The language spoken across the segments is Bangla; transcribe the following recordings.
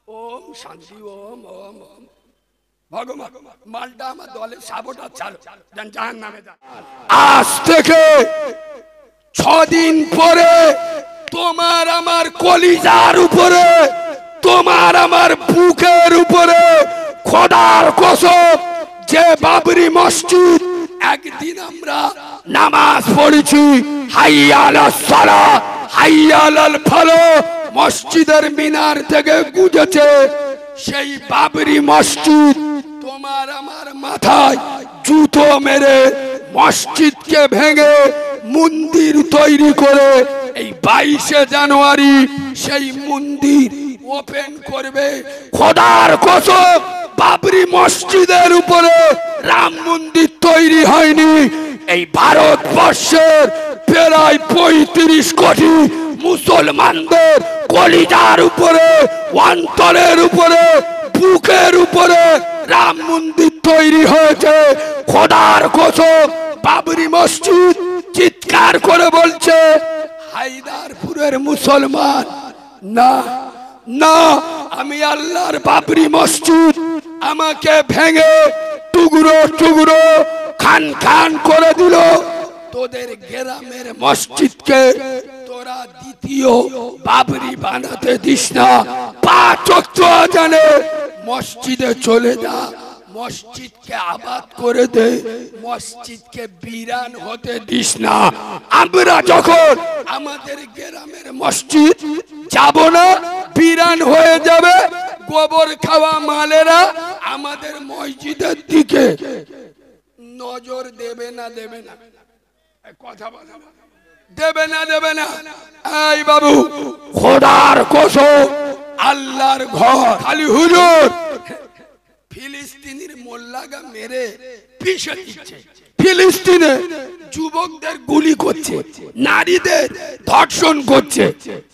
ওম শান্তি ওম ওম ওম ভগবান মালটা আমার দলের সাবটা চালো জাহান্নামে যান। আজ থেকে 6 দিন পরে তোমার আমার কলিজার উপরে, তোমার আমার বুকের উপরে খোদার কসম, যে বাবরি মসজিদ একদিন আমরা নামাজ পড়েছি হাইয়া আলাস সালাহ হাইয়া আলাল ফালাহ, মসজিদের মিনার থেকে গুজেছে, সেই বাবরি মসজিদ তোমার আমার মাথায় জুতো মেরে মসজিদকে ভেঙে মন্দির তৈরি করে এই 22শে জানুয়ারি সেই মন্দির ওপেন করবে। খোদার কসম, বাবরি মসজিদের উপরে রাম মন্দির তৈরি হয়নি। এই ভারতবর্ষের প্রায় 35 কোটি মুসলমানদের কলিজার উপরে, অন্তরের উপরে, বুকের উপরে রাম মন্দির তৈরি হয়েছে। খোদার কসম, বাবরি মসজিদ চিৎকার করে বলছে হায়দারপুরের মুসলমান, না না, আমি আল্লাহর বাবরি মসজিদ আমাকে ভেঙে টুকরো টুকরো খান খান করে দিল। তোদের গ্রামের মসজিদকে তোরা দ্বিতীয় বাবরি বানাতে দিস না। 5 ওয়াক্ত আযানে মসজিদে চলে যা, মসজিদকে আবাদ করে দে, মসজিদকে বিরান হতে দিস না। আমরা যখন আমাদের গ্রামের মসজিদ যাব না, বিরান হয়ে যাবে, গোবর খাওয়া মালেরা আমাদের মসজিদের দিকে নজর দেবে না, দেবে না, কথা বলা দেবে না, দেবে না। এই বাবু, খোদার কসম, আল্লাহর ঘর খালি হুজুর ফিলিস্তিনের মোল্লাগা মেরে পিষে দিচ্ছে, ফিলিস্তিনে যুবকদের গুলি করছে, নারীদের ধর্ষণ করছে,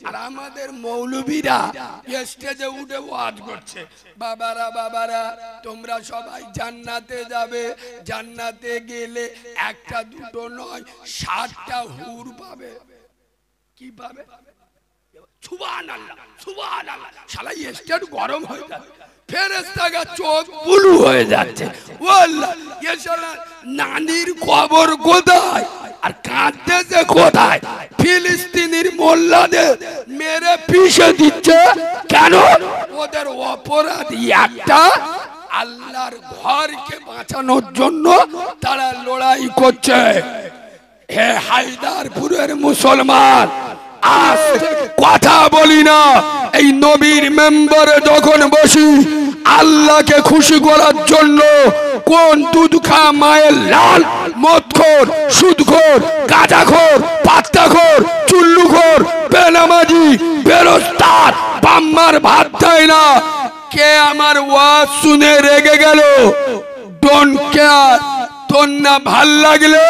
আর আমাদের মৌলবীরা স্টেজে উঠে ওয়াজ করছে, বাবারা বাবারা তোমরা সবাই জান্নাতে যাবে, জান্নাতে গেলে একটা দুটো নয় 60টা হুর পাবে। কি পাবে? সুবহানাল্লাহ, সুবহানাল্লাহ। শালা স্টেজ গরম হয়ে যাবে, ফেরেশতাগা চোখ বুলু হয়ে যাচ্ছে। ওয়াল্লাহ, এ শালা নানির খবর কোথায় আর কাঁদতেছে কোথায়? ফিলিস্তিনের মোল্লাদের মেরে পিষে দিচ্ছে কেন? ওদের অপরাধ একটা, আল্লাহর ঘরকে বাঁচানোর জন্য তারা লড়াই করছে। হে হায়দারপুরের মুসলমান, আজ কথা বলি না, এই নবীর মেম্বারে যখন বসি আল্লাহকে খুশি করার জন্য কোন দুধ খা মায়ের লাল, মদখোর, সুদখোর, গাঁজাখোর, পাত্তাখোর, চুল্লুখোর, বেনামাজি, বেরোজগার, বাম্মার ভাত দেয় না, কে আমার ওয়াজ শুনে রেগে গেল, ডোন্ট কেয়ার। তোর না ভাল লাগলে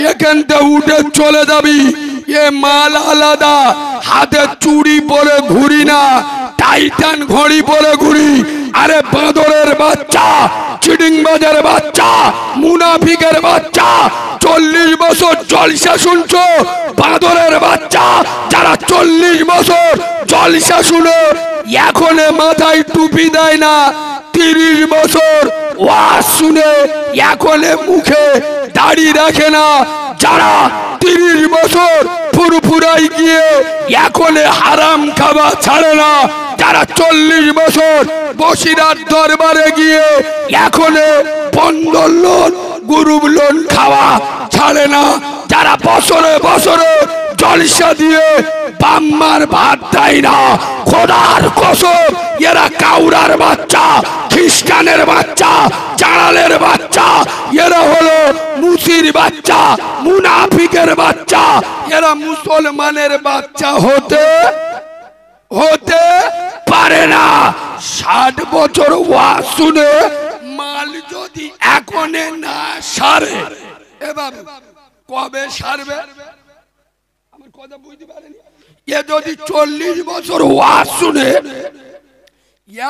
এখান থেকে উঠে চলে যাবি। এ মাল আলাদা, হাতে চুড়ি পরে ঘুরি না, টাইটান ঘড়ি পরে ঘুরি। আরে বাঁদরের বাচ্চা, চিডিংবাজের বাচ্চা, মুনাফিকের বাচ্চা, 40 বছর জলসা শুনছো, বাঁদরের বাচ্চা যারা 40 বছর জলসা শুনে এখন মাথায় টুপি দেয় না, 30 বছর ওয়াজ শুনে এখন মুখে দাড়ি রাখে না, যারা 30 বছর ফুরফুরাই গিয়ে এখন হারাম খাওয়া ছাড়ে না, যারা 40 বছর বসিরার দরবারে গিয়ে এখন বন্ধন লোন, গ্রুপ লোন খাওয়া ছাড়ে না, যারা বছরে বছরে জলসা দিয়ে বাম্মার ভাত দেয় না, খোদার কসম এরা কাউরার বাচ্চা, খ্রিস্টানের বাচ্চা, জাড়ালের বাচ্চা, এরা হলো মুসির বাচ্চা, মুনাফিকের বাচ্চা, এরা মুসলমানের বাচ্চা হতে হতে পারে না। 60 বছর ওয়াজ শুনে মাল যদি এখন না সারে, এবার কবে সারবে? আমার কথা বুঝতে পারেনি? এ যদি 40 বছর ওয়াজ শুনে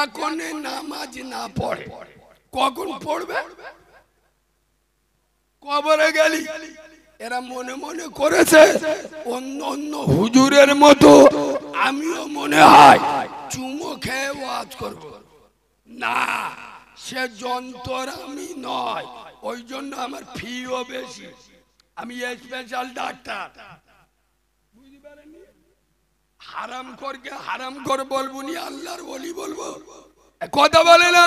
এখন নামাজ না পড়ে, কখন পড়বে? কবরে গেলি এরা মনে মনে করেছে অন্য অন্য হুজুরের মতো আমিও মনে হয় চুমো খেয়ে ওয়াজ করব। না, সে যন্ত্র আমি নয়, ওই জন্য আমার ফিও বেশি। আমি স্পেশাল ডাক্তার। হারাম করকে হারাম কর বলবো নি, আল্লাহর ওলি বলবো? কথা বলে না,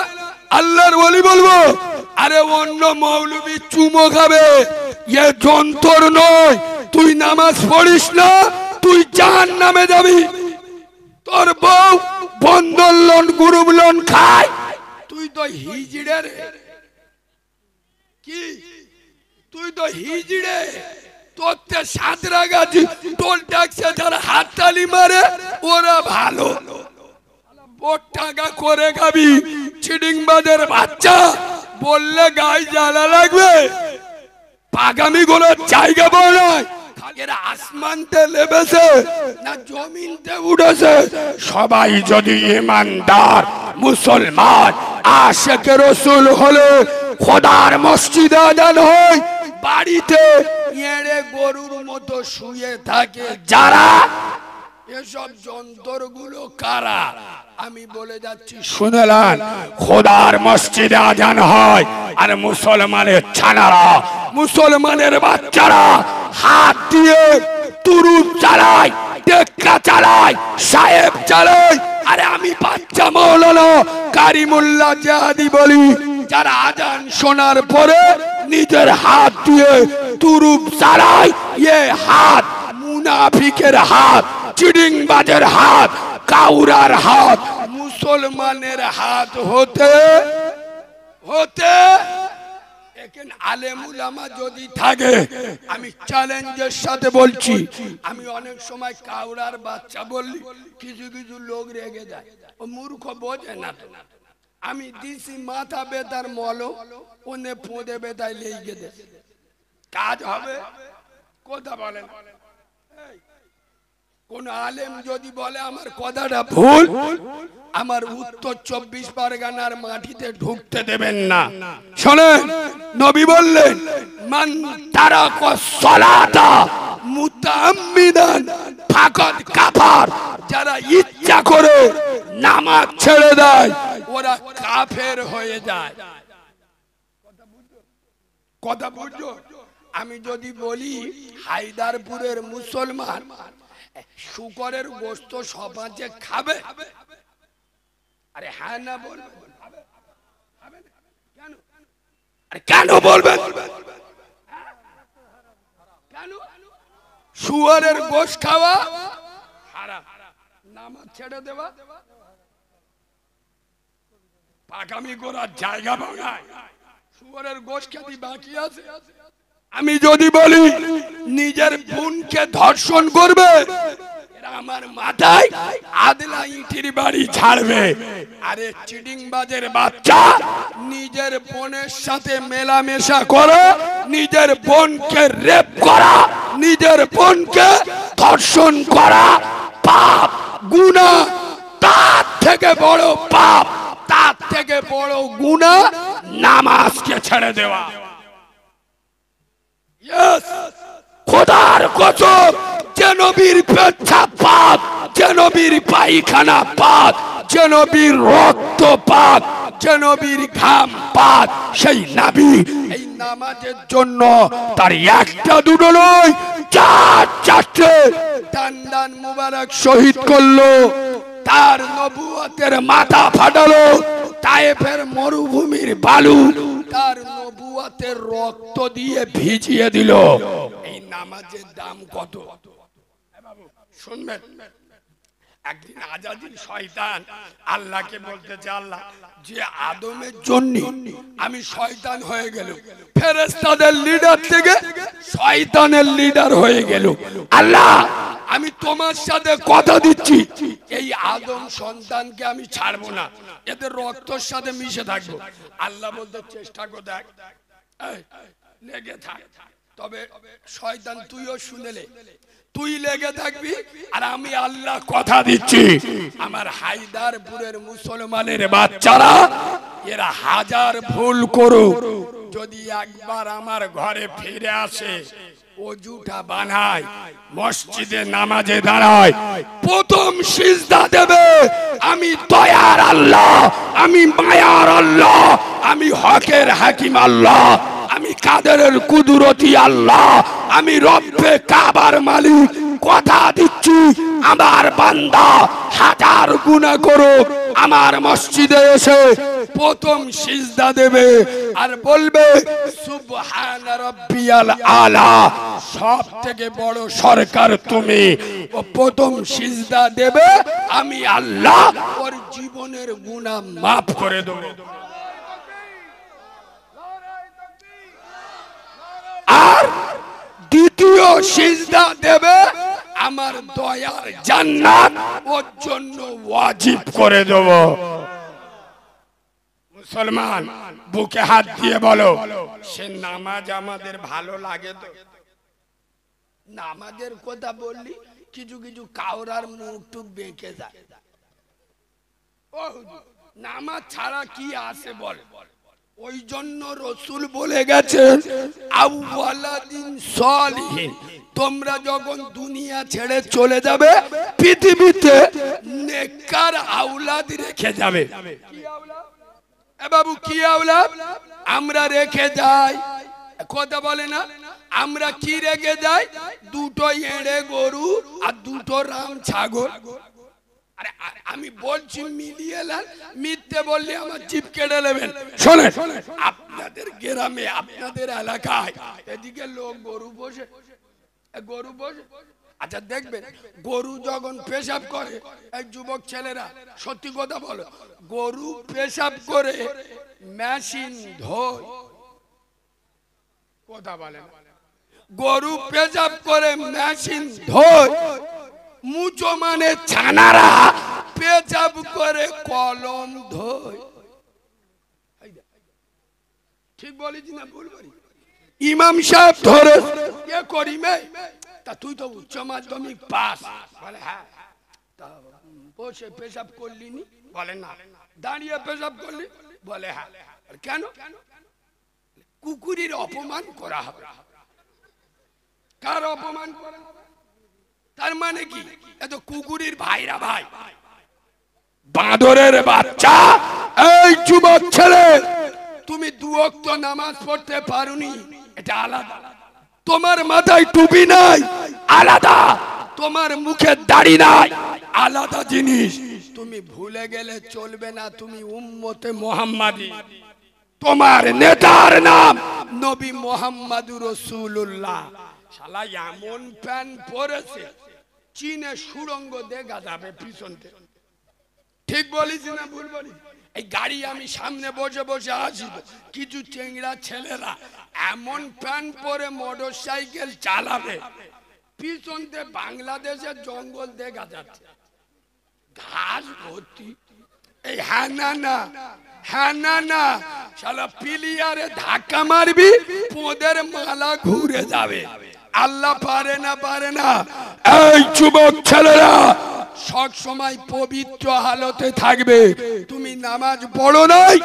আল্লাহর ওলি বলবো? আরে অন্য মৌলবি চুমো খাবে, এ যন্ত্র নয়। তুই নামাজ পড়িস না, তুই জাহান্নামে যাবি। তোর বউ বন্ধন লোন গ্রুপ লোন খায়, তুই তো হিজড়ে রে। কি তুই তো হিজড়ে? তোরতে সাঁতরাগাছি টোল ট্যাক্সে যারা হাততালি মারে ওরা ভালো। বোট টাকা করে খাবি, চিডিংবাজের বাচ্চা। বললে গায়ে জ্বালা লাগবে। পাগামি গুলো জায়গা বড় নয়, এরা আসমানতে লেবেছে না জমিনতে উঠেছে। সবাই যদি ইমানদার মুসলমান আশিক রাসূল হলে খোদার মসজিদে আযান হয়, বাড়িতে এড়ে গরুর মতো শুয়ে থাকে যারা, এসব যন্ত্রগুলো কারা? আমি বলে যাচ্ছি শুনলেন, খোদার মসজিদে আযান হয় আর মুসলমানের ছানারা, মুসলমানের বাচ্চারা হাত দিয়ে তুরুপ চালায়, টেক্কা চালায়, সাহেব চালায়। আরে আমি বাচ্চা মাওলানা কারিমুল্লাহ জাহাদি বলি, যারা আজান শোনার পরে নিজের হাত দিয়ে তুরুপ চালায়, এ হাত মুনাফিকের হাত, চিডিংবাজের হাত, কাউরার হাত, মুসলমানের হাত হতে হতে এখানে আলেম উলামা যদি থাকে, আমি চ্যালেঞ্জের সাথে বলছি, আমি অনেক সময় কাউরার বাচ্চা বললি কিছু কিছু লোক রেগে যায়, ও মূর্খ বোঝে না। আমি দিছি মাথা বেতার মলো, ওনে পোঁদে বেতায় লেগে দে, কাজ হবে? কথা বলেন। কোন আলেম যদি বলে আমার কথাটা ভুল, আমার উত্তর 24 পরগনার মাটিতে ঢুকতে দেবেন না। শোনেন, নবী বললেন, মান তারাকা সালাতা মুতাআম্মিদান ফাকাদ কাফার। যারা ইচ্ছা করে নামাজ ছেড়ে দেয় ওরা কাফের হয়ে যায়। কথা বুঝছো? আমি যদি বলি হায়দারপুরের মুসলমান শুকরের গোশত সমাজে খাবে, আরে হ্যাঁ না বলবেন? কেন বলবেন? কেন? শুকরের গোশত খাওয়া হারাম, নামাজ ছেড়ে দেওয়া পাকামি করার জায়গা বানায়। শুকরের গোশত খেতে বাকি আছে। আমি যদি বলি নিজের বোনকে ধর্ষণ করবে, আমার মাথায় আদলা ইটির বাড়ি ছাড়বে। আরে চিডিংবাজের বাচ্চা, নিজের বোনের সাথে মেলামেশা করো, নিজের বোনকে রেপ করা, নিজের বোনকে ধর্ষণ করা পাপ, গুনাহ। তার থেকে বড় পাপ, তার থেকে বড় গুনাহ নামাজকে ছেড়ে দেওয়া। খোদার কসম, যে নবীর পেচ্ছাপ পাক, যে নবীর পায়খানা পাক, যে নবীর রক্ত পাক, যে নবীর ঘাম পাক, সেই নবী এই নামাজের জন্য তার একটা দুটো নয়, চার চারটে দান মুবারক শহীদ করলো। তার নবুয়তের মাথা ফাটালো তায়েফের মরুভূমির বালু, তার নবুয়তের রক্ত দিয়ে ভিজিয়ে দিল। এই নামাজের দাম কত শুনবেন। একদিন আজাজিল শয়তান আল্লাহকে বলতেছে, আল্লাহ, যে আদমের জন্য আমি শয়তান হয়ে গেল, ফেরেশতাদের লিডার থেকে শয়তানের লিডার হয়ে গেল, আল্লাহ আমি তোমার সাথে কথা দিচ্ছি, এই আদম সন্তানকে আমি ছাড়বো না, এদের রক্তের সাথে মিশে থাকবো। আল্লাহ বলতে চেষ্টা করে দেখ, লেগে থাক। তবে শয়তান তুইও শুনেলে, তুই লেগে থাকবি, আর আমি আল্লাহ কথা দিচ্ছি, আমার হায়দারপুরের মুসলমানের বাচ্চারা এরা হাজার ভুল করুক, যদি একবার আমার ঘরে ফিরে আসে অজুটা বানায়, মসজিদে নামাজে দাঁড়ায়, প্রথম সিজদা দেবে আমি দয়ার আল্লাহ, আমি মায়ার আল্লাহ, আমি হকের হাকিম আল্লাহ, আমি কাদেরের কুদরতি আল্লাহ, আমি রব্বে কাবার মালিক। কথা দিচ্ছি আমার বান্দা হাজার গুনাহ করুক, আমার মসজিদে এসে প্রথম সিজদা দেবে আর বলবে সুবহান রাব্বিয়াল আলা, সব থেকে বড় সরকার তুমি। ও প্রথম সিজদা দেবে আমি আল্লাহ ওর জীবনের গুনাহ মাফ করে দেব। আর দ্বিতীয় সিজদা দেবে আমার দয়ার জান্নাত ওর জন্য ওয়াজিব করে দেব। মুসলমান বুকে হাত দিয়ে বলো, সে নামাজ আমাদের ভালো লাগে তো? নামাজের কথা বললি কিছু কিছু কাউরার মুখ টুক বেঁকে যায়। ও হুজুর, নামাজ ছাড়া কি আছে বল? ওই জন্য রসুল বলে গেছেন আউওয়ালাদিন সলিহিন, তোমরা যখন দুনিয়া ছেড়ে চলে যাবে পৃথিবীতে নেককার আওলাদ রেখে যাবে। এ বাবু কি আওলাদ আমরা রেখে যাই? কথা বলে না, আমরা কি রেখে যাই? দুটো এড়ে গরু আর দুটো রাম ছাগল। আরে আমি বলছি মিলিয়ে নেন, মিথ্যে বললে আমার জিভ কেটে নেবেন। শোনেন, আপনাদের গ্রামে আপনাদের এলাকায় এদিকে লোক গরু বসে, গরু বসে, আচ্ছা দেখবেন গরু যখন পেশাব করে, এই যুবক ছেলেরা সত্যি কথা বলো, গরু পেশাব করে মেশিন ধোয়। কথা বলে, গরু পেশাব করে মেশিন ধোয়। মুচো মানে ছানারা পেশাব করে কলম ধোয়। ঠিক বলেছি না ভুল বলি? ইমাম সাহেব ধরে এ করি মে, তা তুই তো উচ্চ মাধ্যমিক পাস, বলে হ্যাঁ। তা বসে পেশাব করলি নি? বলে না। দাঁড়িয়ে পেশাব করলি? বলে হ্যাঁ। কেন? কুকুরের অপমান করা হবে। কার অপমান করা? তার মানে কি? এত কুকুরের ভাইরা ভাই, বাঁদরের বাচ্চা। এই যুবক ছেলে, তুমি দু ওয়াক্ত নামাজ পড়তে পারোনি, এটা আলাদা। তোমার মাথায় টুপি নাই, আলাদা। তোমার মুখে দাড়ি নাই, আলাদা জিনিস। তুমি ভুলে গেলে চলবে না, তুমি উম্মতে মুহাম্মাদি। তোমার নেতার নাম নবী মুহাম্মাদুর রাসূলুল্লাহ। শালা এমন প্যান্ট পরেছে চীনে সুড়ঙ্গ দেখা যাবে পিছন থেকে। ঠিক বলিস না ভুল বলি? এই গাড়ি আমি সামনে বসে বসে আসি, কিছু চেংড়া ছেলেরা এমন প্যান্ট পরে মোটর সাইকেল চালাবে, পিছন থেকে বাংলাদেশের জঙ্গল দেখা যাচ্ছে, ঘাস ভর্তি। এই হ্যাঁ না না, হ্যাঁ না না, শালা পিলিয়ারে ধাক্কা মারবি, পোদের মালা ঘুরে যাবে। আল্লাহ পারে না, পারে না। এই যুবক ছেলেরা সব সময় পবিত্র হালতে থাকবে। তুমি নামাজ পড়ো নাই,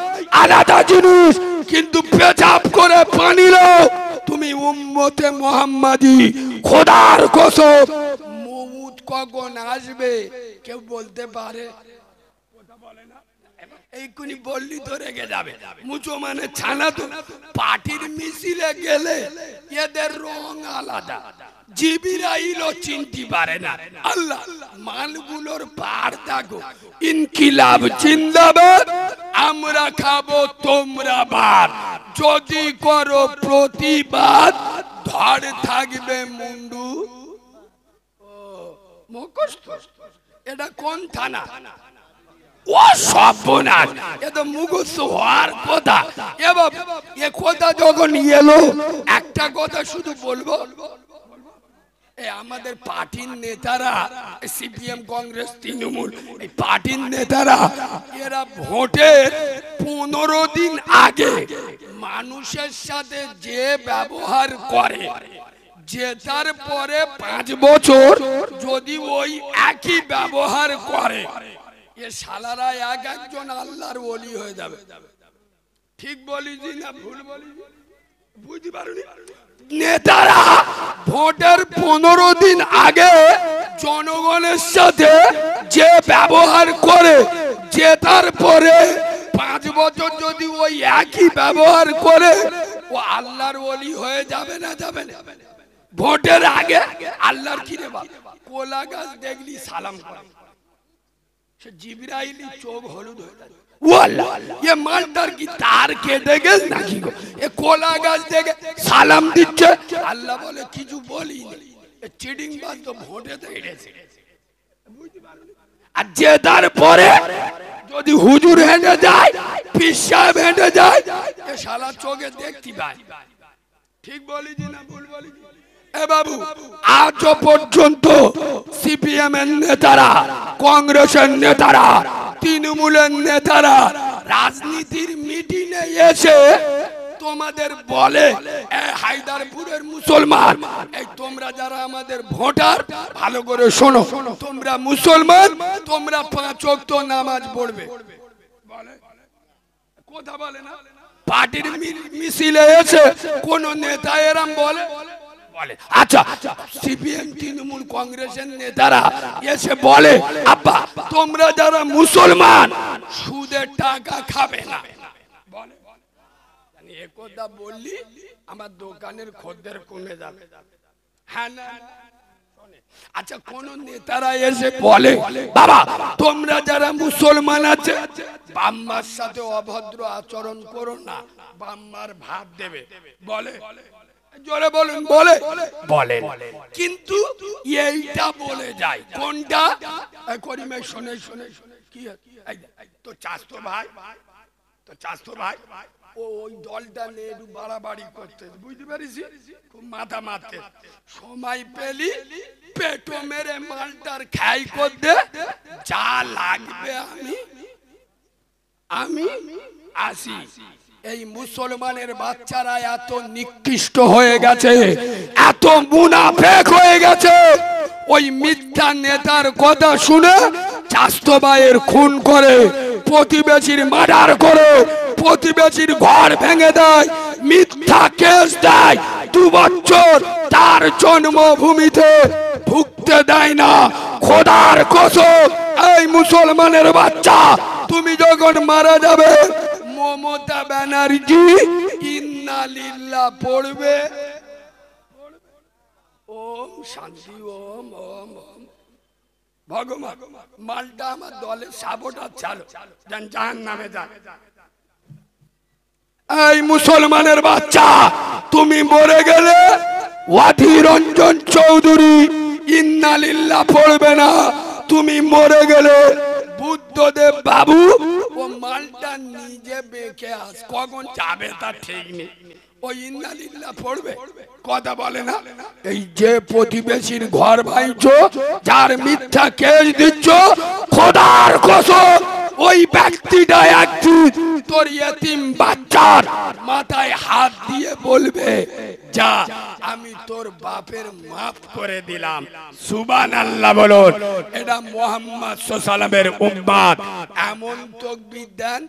আলাদা জিনিস, কিন্তু পেশাব করে পানি নাও, তুমি উম্মতে মুহাম্মাদি। খোদার কসম, মউত কখন আসবে কেউ বলতে পারে? এইকুনি বললি তো রেগে যাবে। মুচো মানে ছানা তো। পার্টির মিছিলে গেলে এদের রং আলাদা, জিবরাইলও চিনতে পারে না। আল্লাহ মালগুলোর পার দেখো, ইনকিলাব জিন্দাবাদ, আমরা খাবো তোমরা বাদ, যদি করো প্রতিবাদ ধর থাকবে মুন্ডু। ও মুখস্থ। এটা কোন থানা? ও সর্বনাশ, এ তো মুখস্থ হওয়ার কথা। এবার এ কথা যখন এলো, একটা কথা শুধু বলবো, আমাদের পার্টির নেতারা, সিপিএম কংগ্রেস তৃণমূল, এই পার্টির নেতারা এরা ভোটের 15 দিন আগে মানুষের সাথে যে ব্যবহার করে, জেতার পরে 5 বছর যদি ওই একই ব্যবহার করে, এ শালারা এক একজন আল্লাহর ওলি হয়ে যাবে। ঠিক বলি না ভুল বলি? বুঝতে পারোনি? নেতারা ভোটের 15 দিন আগে জনগণের সাথে যে ব্যবহার করে, জেতার পরে 5 বছর যদি ওই একই ব্যবহার করে, ও আল্লাহর ওলি হয়ে যাবে না যাবে না? ভোটের আগে আল্লাহর কি রে বাবা, কোলা গাছ দেখলি সালাম করে, সে জিবরাইলি চোখ হলুদ হয়ে যায়। ওয়াল্লাহ ये মালটার কি তার কেটে গেছে নাকি গো? এ কোলা গাছ দেখে সালাম দিচ্ছে, আল্লাহ বলে কিছু বলিনি, এ চিটিং বাজ তো ভোটেতে হেরেছে। আর জেতার পরে যদি হুজুর হেঁটে যায়, পীর সাহেব হেঁটে যায়, এ শালা চোখে দেখতে পায়। ঠিক বলি না ভুল বলি? এ বাবু, আজ পর্যন্ত সিপিএম এর নেতারা, কংগ্রেসের নেতারা, তৃণমূলের নেতারা রাজনীতির মিটিংয়ে এসে তোমাদের বলে, হায়দারপুরের মুসলমান, এই তোমরা যারা আমাদের ভোটার, ভালো করে শোনো, তোমরা মুসলমান, তোমরা 5 ওয়াক্ত নামাজ পড়বে। বলে কথা বলে না? পার্টির মিছিলে এসে কোন নেতা এরম বলে? আচ্ছা, সিপিএম তৃণমূল কংগ্রেসের নেতারা এসে বলে, আব্বা তোমরা যারা মুসলমান সুদের টাকা খাবে না, বলে একথা বললি আমার দোকানের খদ্দের কমে যাবে। হ্যাঁ না? আচ্ছা, কোন নেতারা এসে বলে, বাবা তোমরা যারা মুসলমান আছে, বাম্মার সাথে অভদ্র আচরণ করো না, বাম্মার ভাত দেবে, বলে? জোরে বলুন, বলে? বলে। কিন্তু এইটা বলে যায় কোনটা? করিমে শুনে শুনে কি তো চাস্তো ভাই, তো চাস্তো ভাই ওই দলটা নিয়ে একটু বাড়াবাড়ি করতে, বুঝতে পারিস, খুব মাথা মারতে, সময় পেলি পেটো মেরে মালটার খাই করতে, যা লাগবে আমি আসি। এই মুসলমানের বাচ্চারা এত নিকৃষ্ট হয়ে গেছে, এত মুনাফেক হয়ে গেছে, ওই মিথ্যা নেতার কথা শুনে চাস্তো ভাইয়ের খুন করে, প্রতিবেশীর মার্ডার করে, প্রতিবেশীর ঘর ভেঙে দেয়, মিথ্যা কেস দেয়, 2 বছর তার জন্মভূমিতে ঢুকতে দেয় না। খোদার কসম, এই মুসলমানের বাচ্চা, তুমি যখন মারা যাবে, মমতা ব্যানার্জি ইন্না লিল্লাহ পড়বে, ওম শান্তি, ওম ওম ওম ভগবান। মালটা আমার দলের সাপোর্টার চালো, জাহান্নামে যান। এই মুসলমানের বাচ্চা, তুমি মরে গেলে অধীর রঞ্জন চৌধুরী ইন্না লিল্লাহ পড়বে না। তুমি মরে গেলে বুদ্ধদেব বাবু, ও মালটা নিজে বেঁকে আস, কখন যাবে তার ঠিক নেই, ওই ইন্না লিল্লাহ পড়বে। কথা বলে না? এই যে প্রতিবেশীর ঘর ভাঙছো, যার মিথ্যা কেস দিচ্ছ, খোদার কসম ওই ব্যক্তিটা একদিন তোর ইয়েতিম বাচ্চার মাথায় হাত দিয়ে বলবে, যা আমি তোর বাপের মাফ করে দিলাম। সুবহানাল্লাহ বলুন। এটা মুহাম্মদ সাল্লাল্লাহু আলাইহি উম্মত। এমন তাকবীর দেন,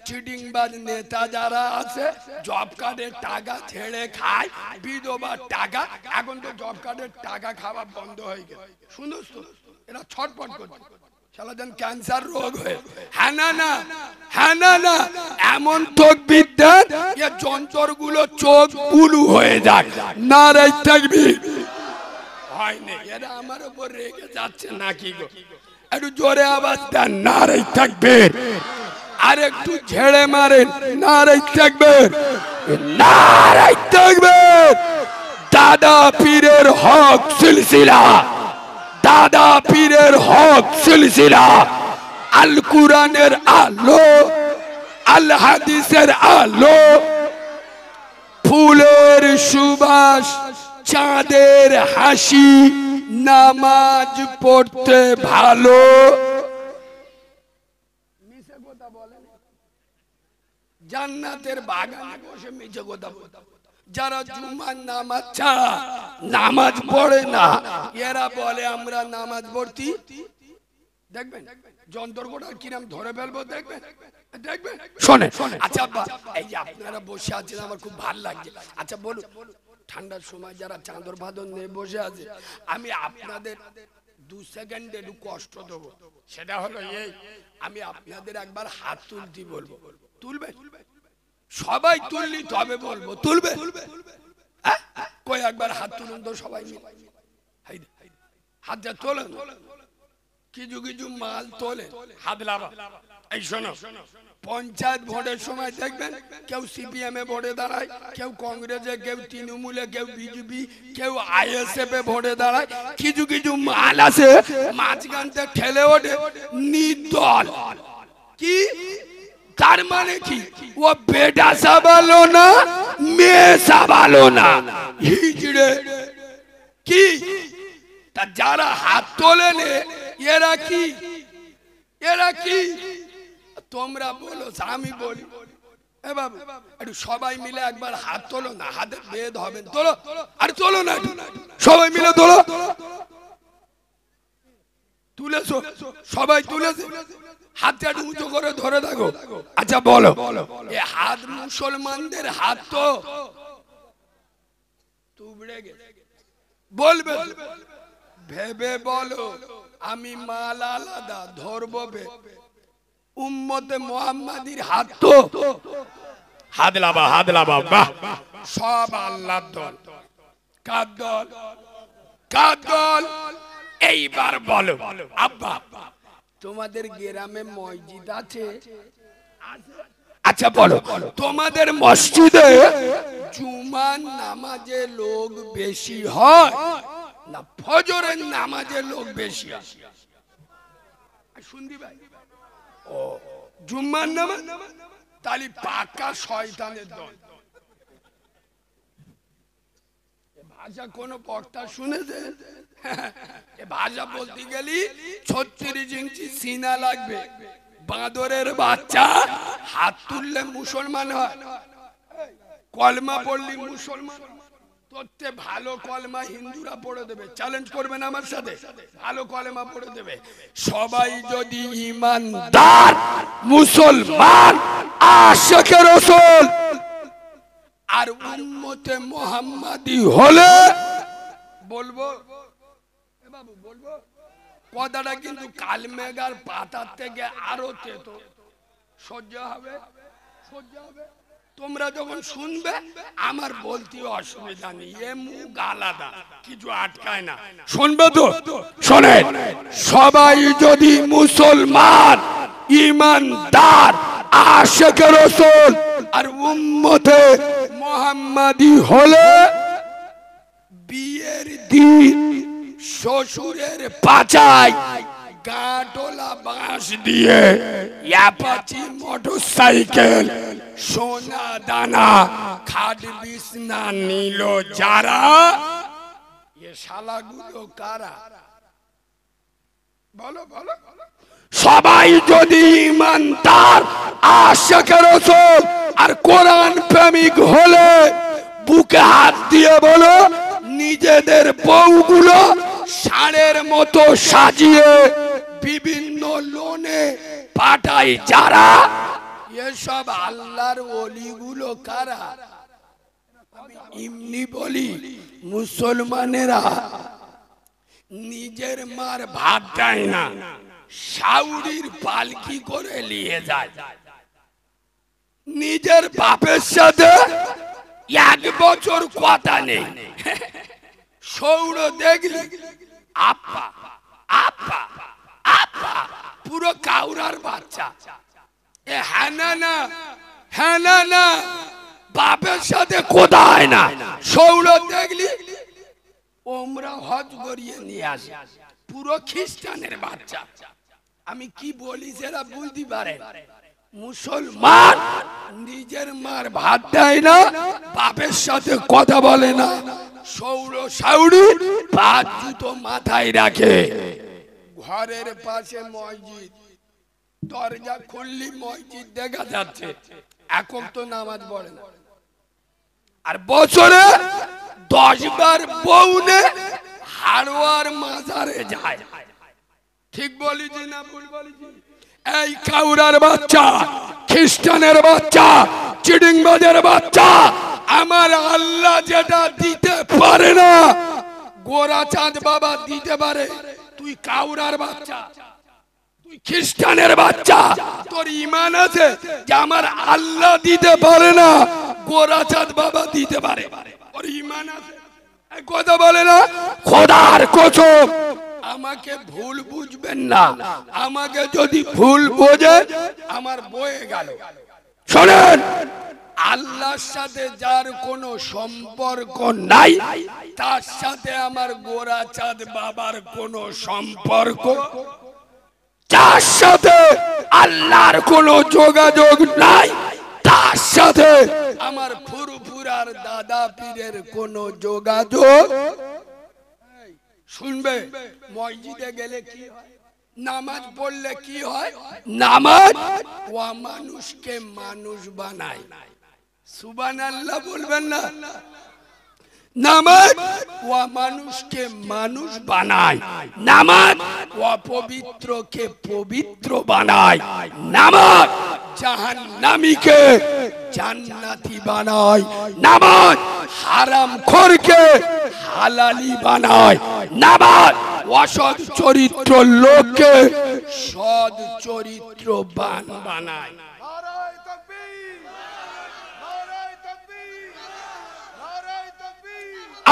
চিটিংবাজ নেতা যারা আছে, জব কার্ডের টাকা ছেড়ে খায়, বিধবার টাকা, এখন তো জব কার্ডের টাকা খাওয়া বন্ধ হয়ে গেছে, শুনোস তো, এরা ছটপট করছে, শালা যেন ক্যান্সার রোগ হয়ে। হ্যাঁ না না, হ্যাঁ না না, এমন তাকবীর দেন, এই যন্ত্রগুলো চোখ বুলু হয়ে যায়। নারে তাকবীর হয় না, এরা আমার উপর রেগে যাচ্ছে নাকি গো? একটু জোরে আওয়াজ দেন, নারে তাকবীর। আর একটু ঝেড়ে মারেন, নারে তাকবীর, নারে তাকবীর। দাদা পীরের হক সিলসিলা, দাদা পীরের হক সিলসিলা, আল কুরআনের আলো, আল হাদিসের আলো, ফুলের সুবাস, চাঁদের হাসি, নামাজ পড়তে ভালো। মিছে কথা বলে, জান্নাতের বাগানে বসে মিছে কথা বলে। যারা জুমার নামাজ ছাড়া নামাজ পড়ে না, এরা বলে আমরা নামাজ পড়তি, দেখবেন যন্ত্রটা কিরম ধরে ফেলবো, দেখবেন দেখবেন শোনেন। আচ্ছা আব্বা, এই যে আপনারা বসে আছেন আমার খুব ভালো লাগছে। আচ্ছা বলুন, ঠান্ডার সময় যারা চাদর বাদর নিয়ে বসে আছে, আমি আপনাদের 2 সেকেন্ড একটু কষ্ট দেবো। সেটা হলো এই, আমি আপনাদের একবার হাত তুলতে বলবো, তুলবে? সবাই তুললি তবে বলবো, তুলবে? কই একবার হাত তুলুন তো সবাই মিলে, হাতটা তোলেন, কিছু কিছু মাল তোলেন, হাত লাভা। এই শোনো, পঞ্চায়েত ভোটের সময় দেখবেন কেউ সিপিএম এ ভোটে দাঁড়ায়, কেউ কংগ্রেসে, কেউ তৃণমূলে, কেউ বিজেপি, কেউ আইএসএফ এ ভোটে দাঁড়ায়। কিছু কিছু মাল আছে মাঝখানতে ঠেলে ওঠে নির্দল। কি তার মানে কি? ও বেটা সাবালো না, মেয়ে সাবালো না, হিজড়ে। কি তা যারা হাত তোলেন এরা কি? এরা কি? তোমরা বলো, আমি বলি। এ বাবু একটু সবাই মিলে একবার হাত তোলো না, হাতে বেদ হবেন, তোলো। আর তোলো না, সবাই মিলে তোলো। তুলেছো? সবাই তুলেছে? হাতটা একটু উঁচু করে ধরে থাকো। আচ্ছা বলো, এ হাত মুসলমানদের হাত তো তুবড়ে গেছে, বলবে? ভেবে বলো, আমি মাল আলাদা ধরবো, উম্মতে মুহাম্মাদির হাত তো। হাত লাবা, হাত লাবা। বাহ, সব আল্লাহর দল। কার দল? কার দল? এইবার বলো আব্বা, তোমাদের গ্রামে মসজিদ আছে? আচ্ছা বলো, তোমাদের মসজিদে জুমার নামাজে লোক বেশি হয় না ফজরের নামাজে লোক বেশি হয়? শুনবি ভাই? ও জুম্মার নামাজ, তাহলে পাকা শয়তানের দল। ভাষা কোন বক্তা শুনেছে? ভাষা বলতে গেলি 36 ইঞ্চি সিনা লাগবে। বাঁদরের বাচ্চা হাত তুললে মুসলমান হয়, কলমা পড়লি মুসলমান। তোরতে ভালো কলমা হিন্দুরা পড়ে দেবে, চ্যালেঞ্জ করবেন আমার সাথে? ভালো কলমা পড়ে দেবে। সবাই যদি ঈমানদার মুসলমান আশিকে রাসূল আর উম্মতে মুহাম্মাদি হলে বলবো, এ বাবু বলবো কথাটা কিন্তু কালমেঘার পাতার থেকে আরো তেতো। সহ্য হবে? সহ্য হবে? তোমরা যখন শুনবে আমার বলতে অসুবিধা নেই, এ মুখ আলাদা, কিছু আটকায় না। শুনবে তো? শোনেন, সবাই যদি মুসলমান ঈমানদার আশিকে রাসূল আর উম্মতে মুহাম্মাদি হলে বিয়ের দিন শ্বশুরের পাছায় গাঁটলা বাঁশ দিয়ে অ্যাপাচি মোটরসাইকেল, সোনা দানা, খাট বিছনা নিল যারা, এ শালাগুলো কারা? বলো বলো। সবাই যদি ঈমানদার আশিকে রাসূল আর কোরআন প্রেমিক হলে বুকে হাত দিয়ে বলো, নিজেদের বউগুলো ষাঁড়ের মতো সাজিয়ে বিভিন্ন লোনে পাঠায় যারা, এসব আল্লাহর ওলিগুলো কারা? এমনি বলি, মুসলমানেরা নিজের মার ভাত দেয় না, সাউরির পালকি করে নিয়ে যায়। নিজের বাপের সাথে 1 বছর কথা নেই, সৌর দেখলি আপা আপা আপা, পুরো কাউরার বাচ্চা। এ হ্যাঁ না, হ্যাঁ না, বাপের সাথে কোথায় না, সৌর দেখলি ওমরা হজ করিয়ে নিয়ে আসে, পুরো খ্রিস্টানের বাচ্চা। আমি কি বলি সেটা বুঝতে পারেন? মুসলমান নিজের মার ভাত দেয় না, বাপের সাথে কথা বলে না, সৌর সাউরি 5 জুতো মাথায় রাখে। ঘরের পাশে মসজিদ, দরজা খুললি মসজিদ দেখা যাচ্ছে, এখন তো নামাজ পড়ে না। আর বছরে 10 বার বউনে হাড়োয়ার মাজারে যায়। ঠিক বলিছি না ভুল বলিছি? এই কাউরার বাচ্চা খ্রিস্টানের বাচ্চা, চিডিংবাজের বাচ্চা, আমার আল্লাহ যেটা দিতে পারে না গোরা চাঁদ বাবা দিতে পারে। তুই কাউরার বাচ্চা, তুই খ্রিস্টানের বাচ্চা, তোর ঈমান আছে যে আমার আল্লাহ দিতে পারে না গোরা চাঁদ বাবা দিতে পারে? ওর ঈমান আছে? কথা বলে না? খোদার কসম, আমাকে ভুল বুঝবেন না। আমাকে যদি ভুল বোঝে আমার বয়ে গেল। শোনেন, আল্লাহর সাথে যার কোনো সম্পর্ক নাই তার সাথে আমার গোরা চাঁদ বাবার কোনো সম্পর্ক, যার সাথে আল্লাহর কোনো যোগাযোগ নাই তার সাথে আমার ফুরফুরার দাদা পীরের কোনো যোগাযোগ। শুনবে, মসজিদে গেলে কি হয়, নামাজ পড়লে কি হয়? নামাজ ও মানুষকে মানুষ বানায়। সুবহানাল্লাহ বলবেন না? নামাজ ও মানুষকে মানুষ বানায়, নামাজ ও পবিত্রকে পবিত্র বানায়, নামাজ জাহান্নামীকে জান্নাতি বানায়, নামাজ হারামখোরকে হালালি বানায়, নামাজ অসৎ চরিত্র লোককে সৎ চরিত্রবান বানায়।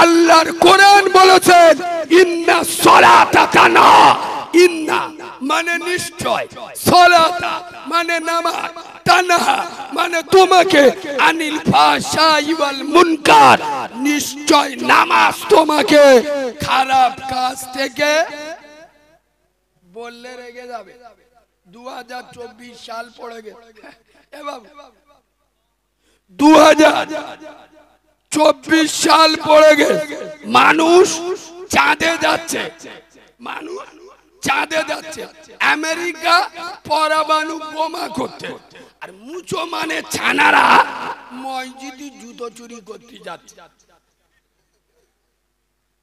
আল্লাহর কোরআন বলেছেন ইন্না সলাতা কানা, ইন্না মানে নিশ্চয়, সলাতা মানে নামাজ, তানহা মানে তোমাকে, আনিল ফাহশাই ওয়াল মুনকার নিশ্চয় নামাজ তোমাকে খারাপ কাজ থেকে বললে রেগে যাবে। 2024 সাল পড়ে গেছে এ বাবু, 2024 সাল পড়ে গেছে। মানুষ চাঁদে যাচ্ছে, মানুষ চাঁদে যাচ্ছে। আমেরিকা পরমাণু বোমা করতে, আর মুচো মানে ছানারা মসজিদে জুতো চুরি করতে যাচ্ছে।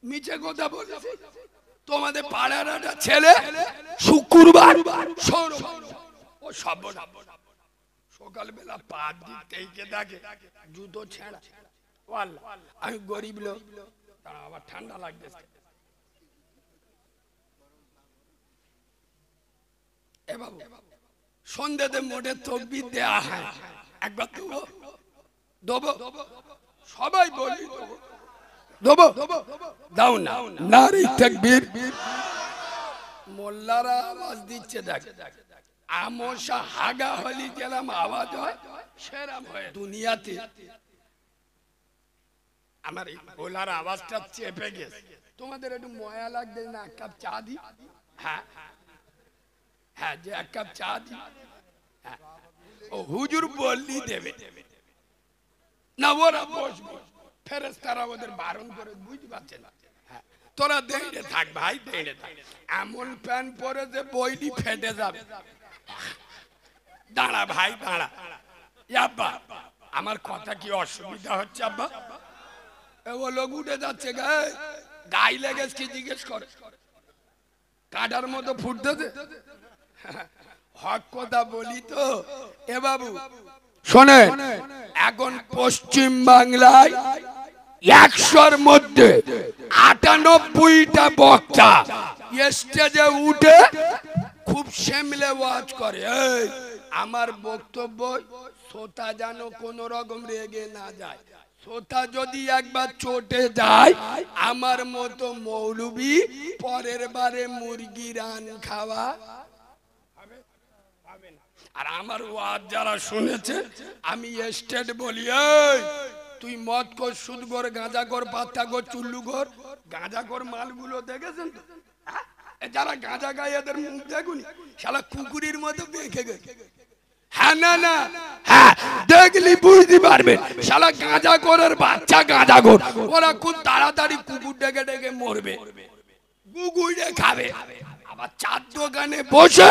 মিছে কথা বলেছে? তোমাদের পাড়ার একটা ছেলে শুক্রবার ও সকালবেলা পা দিতে দেখে জুতো ছেঁড়া। আমি গরিব লোক, আবার ঠান্ডা লাগতেছে। এ বাবু, সন্ধ্যেতে মোটে তকবীর দেয়া হয়, একবার দেবো, সবাই বলি দেবো, দাও না, নারী তাকবীর। মোল্লারা আওয়াজ দিচ্ছে, দেখ আমশা হাগা হলি যেরম আওয়াজ হয় সেরম হয় দুনিয়াতে। আমার এই গোলার আওয়াজটা চেপে গেছে। তোমাদের একটু ময়া লাগবে না? এক কাপ চা দি? হ্যাঁ হ্যাঁ, যে এক কাপ চা দি। ও হুজুর বললি দেবে না, ওরা বসবে, ফেরেশতারা ওদের বারণ করে, বুঝতে পারছে না? তোরা দেড়ে থাক ভাই, দেড়ে থাক। এমন প্যান্ট পরে যে বইলি ফেটে যাবে। দাঁড়া ভাই দাঁড়া। আব্বা, আমার কথা কি অসুবিধা হচ্ছে আব্বা? ও লোক উঠে যাচ্ছে, গায়ে লেগেছে কি জিজ্ঞেস করে, কাটার মতো ফুটতেছে। হক কথা বলি তো এ বাবু। শোনে, এখন পশ্চিম বাংলায় 100-র মধ্যে 98টা বক্তা স্টেজে উঠে খুব সামলে ওয়াজ করে। এই আমার বক্তব্য শ্রোতা যেন কোন রকম রেগে না যায়। শ্রোতা যদি একবার চটে যায়, আমার মতো মৌলবি পরের বারে মুরগি রান খাওয়া। আর আমার ওয়াজ যারা শুনেছে, আমি স্টেট বলি, এই তুই মদ কর, সুদ কর, গাঁজা কর, পাত্তা কর, চুল্লু কর, গাঁজা কর মালগুলো দেখেছেন তো? যারা গাঁজা গায়ে এদের মুখ দেখুনি, শালা কুকুরের মতো বেঁকে গেছে। হ্যাঁ না না, হ্যাঁ দেখলি বুঝতে পারবে, শালা গাঁজা করার বাচ্চা গাঁজা কর, ওরা খুব তাড়াতাড়ি কুকুর ডেকে ডেকে মরবে, কুকুরে খাবে। আবার চার দোকানে বসে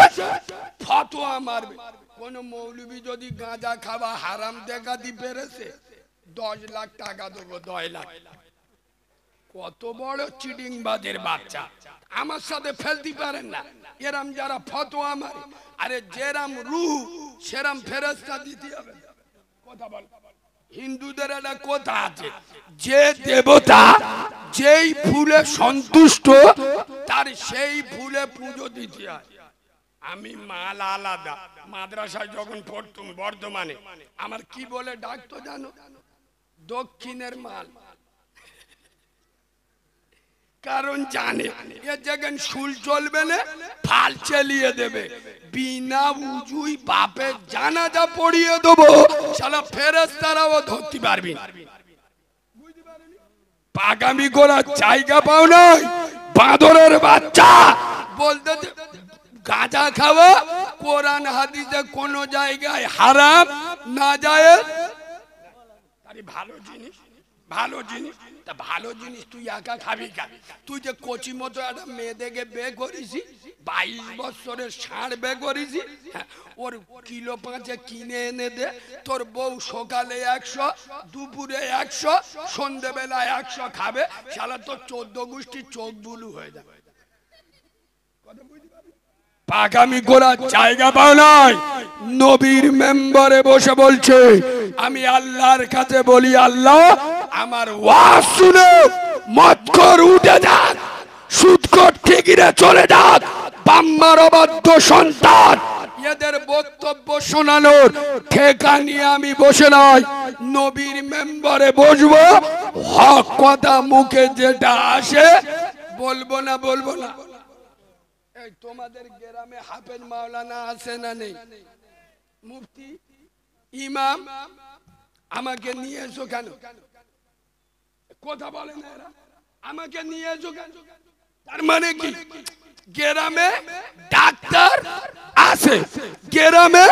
ফতোয়া মারবে। কোন মৌলবি যদি গাঁজা খাওয়া হারাম দেখাতে পেরেছে, 10 লাখ টাকা দেবো, 10 লাখ। কত বড় চিটিংবাজের বাচ্চা, আমার সাথে ফেলতে পারেন না এরাম যারা ফতোয়া মারে। আরে যেরাম রুহ সেরাম ফেরেশতা দিতে হবে। কথা বল, হিন্দুদের একটা কথা আছে, যে দেবতা যেই ফুলে সন্তুষ্ট তার সেই ফুলে পুজো দিতে হয়। আমি মাল আলাদা, মাদ্রাসায় যখন পড়তুম বর্ধমানে আমার কি বলে ডাকতো জানো? দক্ষিণের মাল। কারণ জানে এ যেখানে শুল চলবে না, ফাল চালিয়ে দেবে। বিনা উজুই বাপের জানাজা পড়িয়ে দেবো, শালা ফেরেশতারাও ধরতে পারবি না। পাগামি করার জায়গা পাও নাই, বাঁদরের বাচ্চা। বলতে গাঁজা খাওয়া কোরআন হাদিসে কোন জায়গায় হারাম না যায়। ভালো জিনিস, ভালো জিনিস, তা ভালো জিনিস তুই একা খাবি কেন? তুই যে কচি মতো একটা মেয়ে দেখে বে করিস, 22 বছরের ষাঁড় বে করিস, ওর কিলো 5 কিনে এনে দে। তোর বউ সকালে 100, দুপুরে 100, সন্ধ্যেবেলা 100 খাবে, শালা তোর 14 গোষ্ঠী চোখ বুলু হয়ে যাবে। পাগামি করার জায়গা পাও নাই। নবীর মেম্বারে বসে বলছে, আমি আল্লাহর কাছে বলি, আল্লাহ আমার ওয়াজ শুনে মদখোর উঠে যাক, সুদখোর ঠিকিরে চলে যাক, বাম্মার অবাধ্য সন্তান। এদের বক্তব্য শোনানোর ঠেকা নিয়ে আমি বসে নাই, নবীর মেম্বারে বসবো। হক কথা মুখে যেটা আসে বলবো না, বলবো না। এই তোমাদের গ্রামে হাফেজ মাওলানা আছে না নেই? মুফতি, ইমাম, আমাকে নিয়ে এসো কেন? কথা বলে না এরা, আমাকে নিয়ে এসো কেন? তার মানে কি গ্রামে ডাক্তার আছে, গ্রামে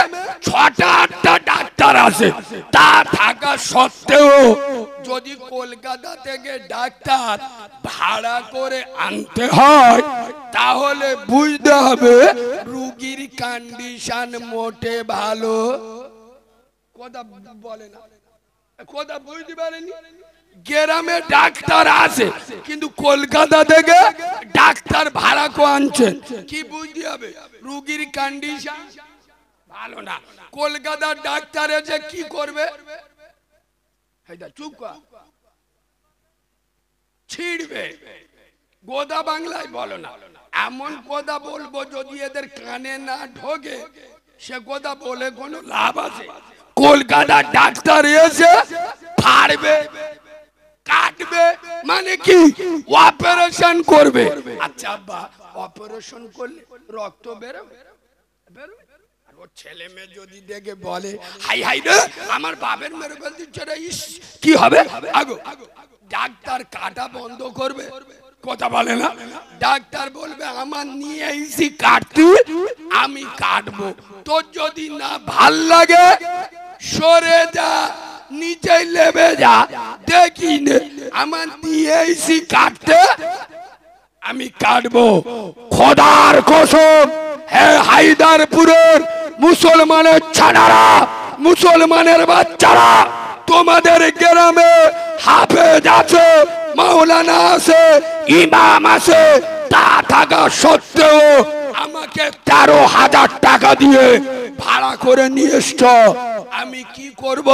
6টা-8টা ডাক্তার আছে, তা থাকা সত্ত্বেও যদি কলকাতা থেকে ডাক্তার ভাড়া করে আনতে হয় তাহলে বুঝতে হবে রোগীর কন্ডিশন মোটে ভালো। কথা বলে না, কথা বুঝতে পারেনি। গ্রামে ডাক্তার আছে কিন্তু কলকাতা থেকে ডাক্তার ভাড়া করে আনছেন, কি বুঝতে হবে রোগীর কন্ডিশন ভালো না। কলকাতার ডাক্তার এসে কি করবে? চুপ কর, ছিড়বে। গোদা বাংলায় বলো না, এমন কথা বলবো যদি এদের কানে না ঢোকে, সে কথা বলে কোনো লাভ আছে? কলকাতার ডাক্তার এসে ফাড়বে, কাটবে, মানে কি অপারেশন করবে। আচ্ছা আব্বা, অপারেশন করলে রক্ত বেরোবে? ওর ছেলে মেয়ে যদি দেখে বলে, হাই হাই রে আমার বাপের মেরে ফেল দিচ্ছে রে, কি হবে? আগো ডাক্তার কাটা বন্ধ করবে? কথা বলে না। ডাক্তার বলবে আমার নিয়ে এসি কাটতে, আমি কাটবো। তোর যদি না ভাল লাগে সরে যা, নিচে লেবে যা, দেখি নে আমার নিয়ে এসি কাটতে, আমি কাটবো। খোদার কসম, হে হায়দারপুরের মুসলমানের ছানারা, মুসলমানের বাচ্চারা, তোমাদের গ্রামে হাফেজ আছে, মাওলানা আছে, ইমাম আছে, তা থাকা সত্ত্বেও আমাকে 13,000 টাকা দিয়ে ভাড়া করে নিয়ে এসছো। আমি কি করব?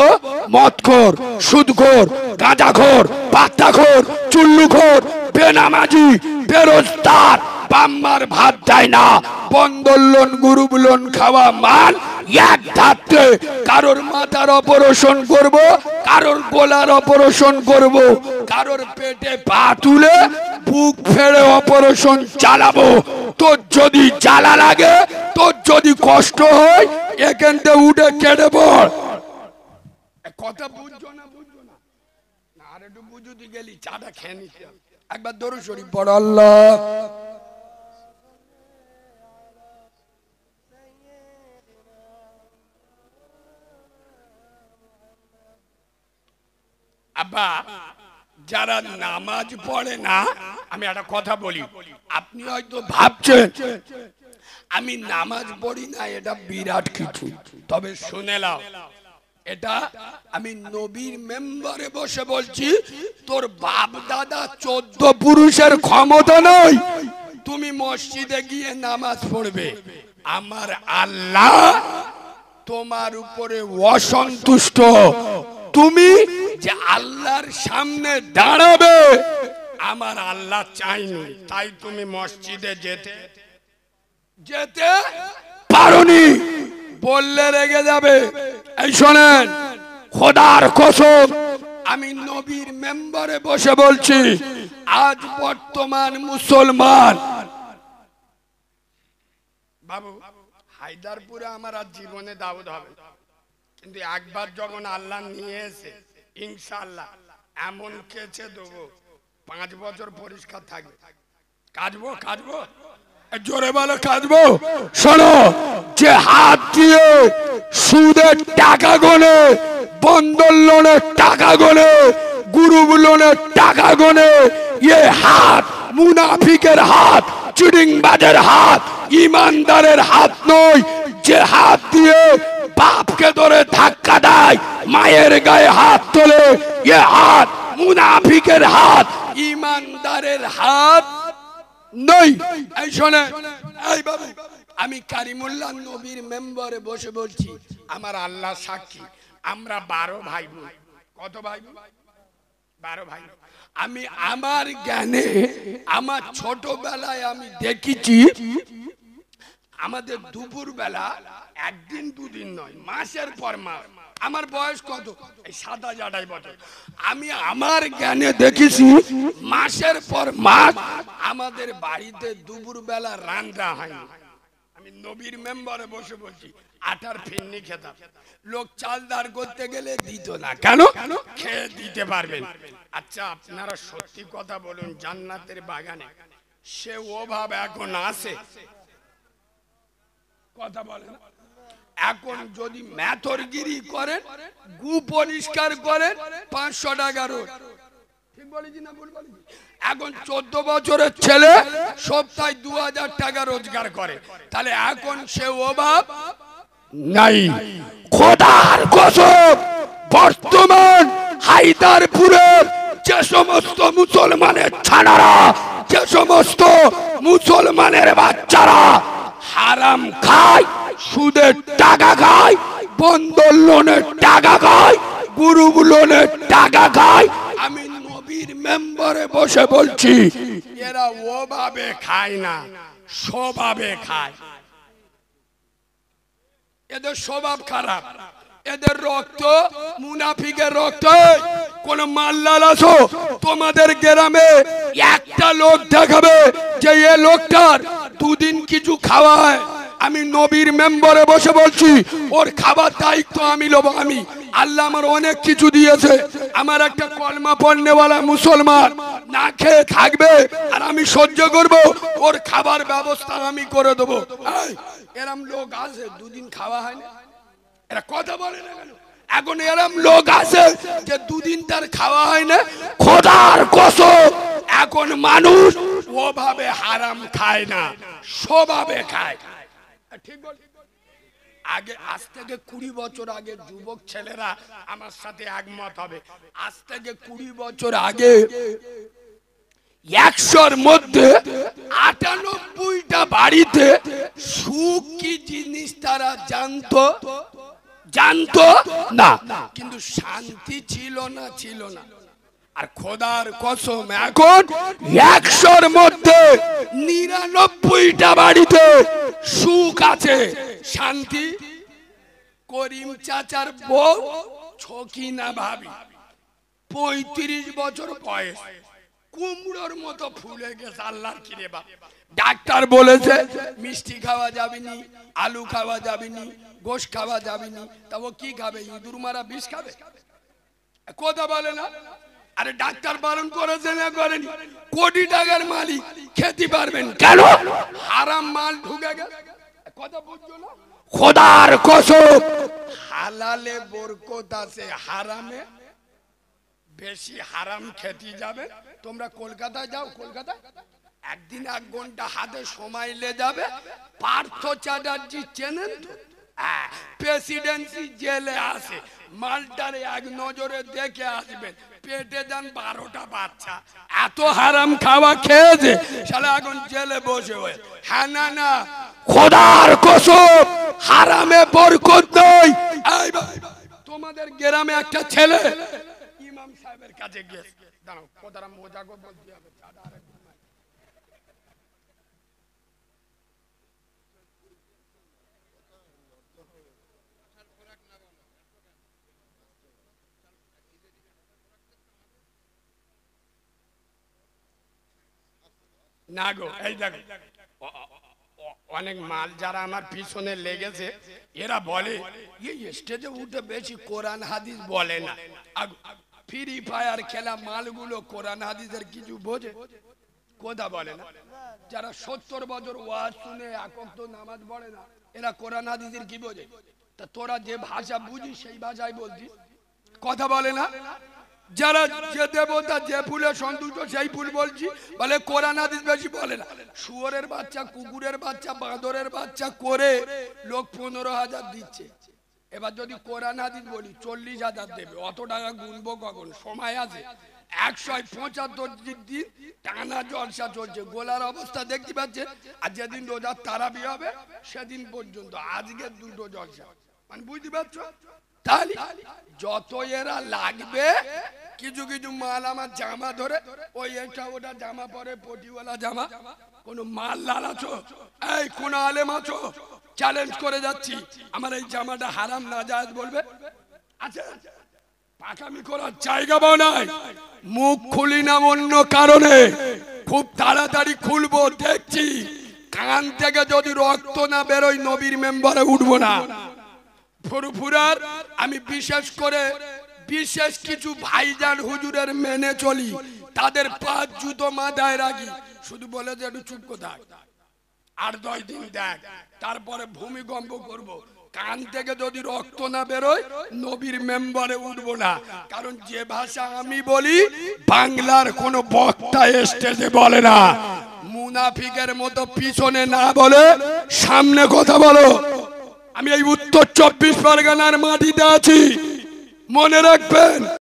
মদখোর, সুদখোর, গাঁজাখোর, পাত্তাখোর, চুল্লুখোর, বেনামাজি, বেরোজগার, বাম্মার ভাত দেয় না, বন্ধন লোন, গ্রুপ লোন খাওয়া মান এক ধাত্রে। কারোর মাথার অপারেশন করব, কারোর গলার অপারেশন করব, কারোর পেটে পা তুলে বুক ফেড়ে অপারেশন চালাবো। তোর যদি জ্বালা লাগে, তোর যদি কষ্ট হয়, এখান থেকে উঠে কেটে পড়। কথা বুঝছো না? বুঝছো না? আর একটু বুঝতে গেলি চাটা খেয়ে নিতে হবে। একবার দরুদ শরীফ পড়ো। আল্লাহ আব্বা, যারা নামাজ পড়ে না, আমি একটা কথা বলি, আপনি হয়তো ভাবছেন আমি নামাজ পড়ি না, এটা বিরাট কিছু। তবে শুনে নাও, এটা আমি নবীর মেম্বারে বসে বলছি, তোর বাপ দাদা 14 পুরুষের ক্ষমতা নয় তুমি মসজিদে গিয়ে নামাজ পড়বে। আমার আল্লাহ তোমার উপরে অসন্তুষ্ট, তুমি যে আল্লাহর সামনে দাঁড়াবে আমার আল্লাহ চাইনি, তাই তুমি মসজিদে যেতে যেতে পারোনি, বললে রেগে যাবে। এই শোনেন, খোদার কসম আমি নবীর মেম্বারে বসে বলছি, আজ বর্তমান মুসলমান বাবু হায়দারপুরে আমার আর জীবনে দাউদ হবে, কিন্তু একবার যখন আল্লাহ নিয়ে এসে ইনশাআল্লাহ এমন কেচে দেবো 5 বছর পরিষ্কার থাকবে। কাটবো কাটবো, জোরে বলো কাটবো। শোনো, যে হাত দিয়ে সুদের টাকা গোনে, বন্ধন লোনের টাকা গোনে, গ্রুপ লোনের টাকা গোনে, এ হাত মুনাফিকের হাত, চিটিংবাজের হাত, ইমানদারের হাত নয়। যে হাত দিয়ে বাপকে ধরে ধাক্কা দেয়, মায়ের গায়ে হাত তোলে, এ হাত মুনাফিকের হাত, ইমানদারের হাত নই। এই শোনে, এই বাবু আমি কারিমুল্লাহ নবীর মেম্বারে বসে বলছি, আমার আল্লাহ সাক্ষী, আমরা 12 ভাই বোন। কত ভাই বোন? 12 ভাই। আমি আমার জ্ঞানে, আমার ছোটবেলায় আমি দেখেছি, আমাদের দুপুর বেলা একদিন দুদিন নয়, মাসের পর মাস। আমার বয়স কত? এই 27-28 বছর। আমি আমার জ্ঞানে দেখেছি মাসের পর মাস আমাদের বাড়িতে দুপুর বেলা রান্না হয়নি। আমি নবীর মেম্বারে বসে বলছি, আটার ফিরনি খেতাম, লোক চাল দাঁড় করতে গেলে দিত না। কেন? খেয়ে দিতে পারবেন। আচ্ছা আপনারা সত্যি কথা বলুন, জান্নাতের বাগানে সে অভাব এখন আছে? কথা বলেন। এখন যদি মেথরগিরি করেন, গু পরিষ্কার করেন, 500 টাকা রোজ। ঠিক বলেছি না ভুল বলেছি? এখন 14 বছরের ছেলে সপ্তাহে 2000 টাকা রোজগার করে, তাহলে এখন সে অভাব নাই। খোদার কসম, বর্তমান হায়দারপুরের যে সমস্ত মুসলমানের ছানারা, যে সমস্ত মুসলমানের বাচ্চারা হারাম খায়, সুদের টাকা খায়, বন্ধন লোনের টাকা খায়, গ্রুপ লোনের টাকা খায়, আমি নবীর মেম্বারে বসে বলছি এরা ওভাবে খায় না, স্বভাবে খায়। এদের স্বভাব খারাপ, এদের রক্ত মুনাফিকের রক্ত। কোন মাল্লাল আছো তোমাদের গ্রামে, একটা লোক দেখাবে যে এ লোকটার দুদিন কিছু খাওয়ায়, আমি নবীর মেম্বারে বসে বলছি ওর খাবার দায়িত্ব আমি লব। আমি আল্লাহ আমার অনেক কিছু দিয়েছে, আমার একটা কলমা পড়নেওয়ালা মুসলমান না খেয়ে থাকবে আর আমি সহ্য করব, ওর খাবার ব্যবস্থা আমি করে দেবো। এরম লোক আছে দুদিন খাওয়া হয় না, এরা কথা বলে না কেন? এখন এরম লোক আছে যে দুদিন তার খাওয়া হয় না। খোদার কসম, এখন মানুষ ওভাবে হারাম খায় না, স্বভাবে খায়। ঠিক বল? আগে আজ থেকে 20 বছর আগে যুবক ছেলেরা আমার সাথে একমত হবে, আজ থেকে 20 বছর আগে 100-র মধ্যে 98টা বাড়িতে সুখ কি জিনিস তারা জানতো না, কিন্তু শান্তি ছিল না, ছিল না। আর খোদার কসম এখন 100-র মধ্যে 99টা বাড়িতে সুখ আছে, শান্তি। করিম চাচার বউ ছকিনা ভাবি, 35 বছর বয়স, কুমড়োর মতো ফুলে গেছে। আল্লাহর কি রে বাপ, ডাক্তার বলেছে মিষ্টি খাওয়া যাবেনি, আলু খাওয়া যাবেনি, গোশ খাওয়া যাবেনি, তা ও কি খাবে? ইঁদুর মারা বিষ খাবে? কথা বলে না। আরে ডাক্তার বারণ করেছে না করেনি? কোটি টাকার মালিক, খেতে পারবেন কেন? হারাম মাল ঢুকে গেছে। কথা বুঝছো না? খোদার কসম, হালালে বরকত আছে, হারামে বেশি। হারাম খেতে যাবে। তোমরা কলকাতায় যাও, কলকাতায় একদিন 1 ঘন্টা হাতে সময় লে যাবে। পার্থ চ্যাটার্জি চেনেন তো? প্রেসিডেন্সি জেলে আছে, মালটারে এক নজরে দেখে আসবেন। পেটে যান 12টা বাচ্চা, এত হারাম খাওয়া খেয়েছে শালা এখন জেলে বসে হয়ে। হ্যাঁ না না, খোদার কসম হারামে বরকত নেই। এই ভাই, তোমাদের গ্রামে একটা ছেলে ইমাম সাহেবের কাছে গিয়েছে, দাঁড়াও কথাটা মজা করে বলতে হবে। না গো, এই দেখো অনেক মাল যারা আমার পিছনে লেগেছে এরা বলে এই স্টেজে উঠে বেশি কোরআন হাদিস বলে না। ফ্রি ফায়ার খেলা মালগুলো কোরআন হাদিসের কিছু বোঝে? কথা বলে না। যারা 70 বছর ওয়াজ শুনে একক তো নামাজ পড়ে না, এরা কোরআন হাদিসের কি বোঝে? তা তোরা যে ভাষা বুঝিস সেই ভাষায় বলছিস, কথা বলে না। যারা যে দেবতা যে ফুলে সন্তুষ্ট সেই ফুল বলছি বলে কোরআন হাদিস বেশি বলে না। শুয়োরের বাচ্চা, কুকুরের বাচ্চা, বাঁদরের বাচ্চা করে লোক 15,000 দিচ্ছে। এবার যদি কোরআন হাদিস বলি 40,000 দেবে, অত টাকা গুনবো কখন? সময় আছে। 175 দিন টানা জলসা চলছে, গোলার অবস্থা দেখতে পাচ্ছে। আর যেদিন রোজার তারাবি হবে সেদিন পর্যন্ত আজকে 2টো জলসা, মানে বুঝতে পারছো? তাহলে যত এরা লাগবে, কিছু কিছু মাল আমার জামা ধরে ওই এটা ওটা জামা পরে, পটিওয়ালা জামা, কোন মাল লাল আছো, এই কোন আলেম আছো, চ্যালেঞ্জ করে যাচ্ছি, আমার এই জামাটা হারাম না জায়েজ বলবে? আচ্ছা, পাকামি করার জায়গা বানাই, মুখ খুলি না অন্য কারণে, খুব তাড়াতাড়ি খুলবো, দেখছি কান থেকে যদি রক্ত না বেরোয় নবীর মেম্বারে উঠবো না। ফুরফুরার আমি বিশেষ করে বিশেষ কিছু ভাইজান হুজুরের মেনে চলি, তাদের 5 জুতো মাথায় রাখি, শুধু বলে যে একটু চুপ করে থাক, আর 10 দিন দেখ, তারপরে ভূমিকম্প করব। কান থেকে যদি রক্ত না বেরোয় নবীর মেম্বারে উঠবো না। কারণ যে ভাষা আমি বলি বাংলার কোন বক্তা স্টেজে বলে না। মুনাফিকের মতো পিছনে না বলে সামনে কথা বলো। আমি এই উত্তর 24 পরগনার মাটিতে আছি, মনে রাখবেন।